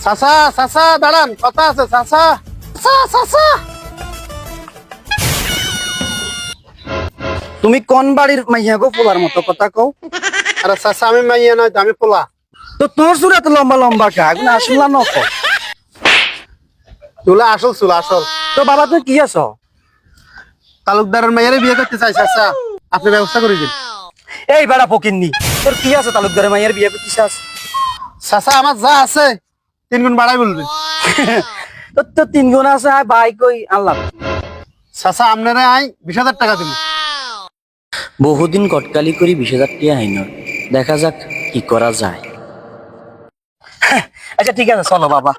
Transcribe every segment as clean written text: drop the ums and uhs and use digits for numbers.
চাচা চাচা দাঁড়ান, কথা আছে চাচা। চাচা তুমি কোন বাড়ির মাইয়া গো পোলার মতো কথা কও? আরে চাচা আমি মাইয়া নয় তো, আমি পোলা। তো তোর চুল এত লম্বা লম্বা কা এগুলো আসল না নকল? চুলা আসল, চুলা আসল। তো বাবা তুই কি আছো? তালুকদারের মেয়েরে বিয়ে করতে চাই চাচা, আপনি ব্যবস্থা করে দিন। এই বেড়া ফকিন্নি, তোর কি আছে তালুকদারের মাইয়ের বিয়ে করতে চাস? চাচা আমার যা আছে 3 গুণ বাড়াই বলবেন। তোর তো 3 গুণ আছে, আয় ভাই কই আনলাম। চাচা আপনারে আই 20,000 টাকা দিব। বহুদিন কটকালি করি 20,000 টিয়া হাইন, দেখা যাক কি করা যায়। আচ্ছা ঠিক আছে চলো বাবা।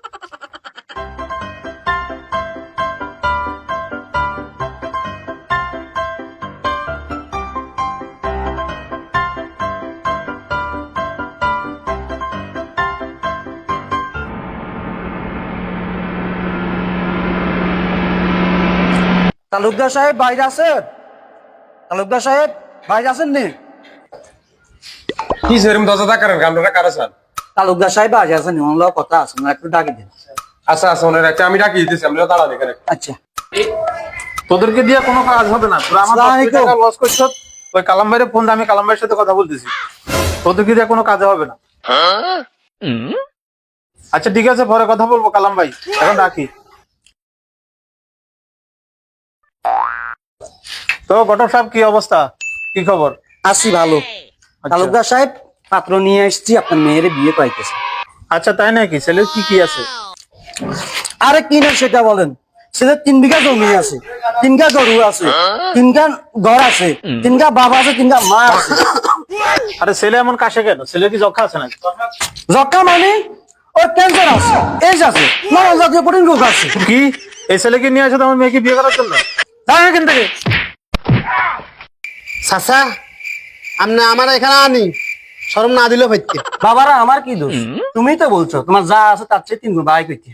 তালুকদার সাহেব বাইরে আছেন? তালুকদার সাহেব বাইরে আছেন নি? কি সেরকম দরজা করেন আপনারা কারা স্যার? তালুকদার সাহেব বাইরে আছেন, অন্য কথা আছে না, একটু ডাকি দিন। আচ্ছা আচ্ছা ওনার একটা আমি ডাকি দিতেছি, আপনারা দাঁড়ান এখানে। আচ্ছা তোদেরকে দিয়ে কোনো কাজ হবে না, তোরা আমার 10 কোটি টাকা লস করছ। ওই কালাম ভাইরে ফোন দিয়ে আমি কালাম ভাইয়ের সাথে কথা বলতেছি, তোদেরকে দিয়ে কোনো কাজে হবে না। আচ্ছা ঠিক আছে, পরে কথা বলবো কালাম ভাই, এখন রাখি। তো ঘটক সাহেব কি অবস্থা, কি খবর? আছি ভালো। তালুকদার সাহেব পাত্র নিয়ে এসেছি, আপনার মেয়ের বিয়ে পাইতেছে। আচ্ছা তাই নাকি? ছেলের কি কি আছে? আরে কি না সেটা বলেন। ছেলের 3 বিঘা জমি আছে, 3 গা গরু আছে, 3 গা ঘর আছে, 3 গা বাবা আছে, 3 গা মা আছে। আরে ছেলে এমন কাশে কেন? ছেলে কি যক্ষা আছে নাকি? যক্ষা মানে ওর ক্যান্সার আছে, এইস আছে, নানা জাতীয় প্রোটিন রোগ আছে। কি এই ছেলেকে নিয়ে আসো আমার মেয়েকে বিয়ে করার জন্য? তাই এখান থেকে চাচা, আপনি আমার এখানে আনি শরম না দিলেও হইতে। বাবারা আমার কি দোষ? তুমি তো বলছো তোমার যা আছে তার চেয়ে 3 গুণ বাড়াই কইতে।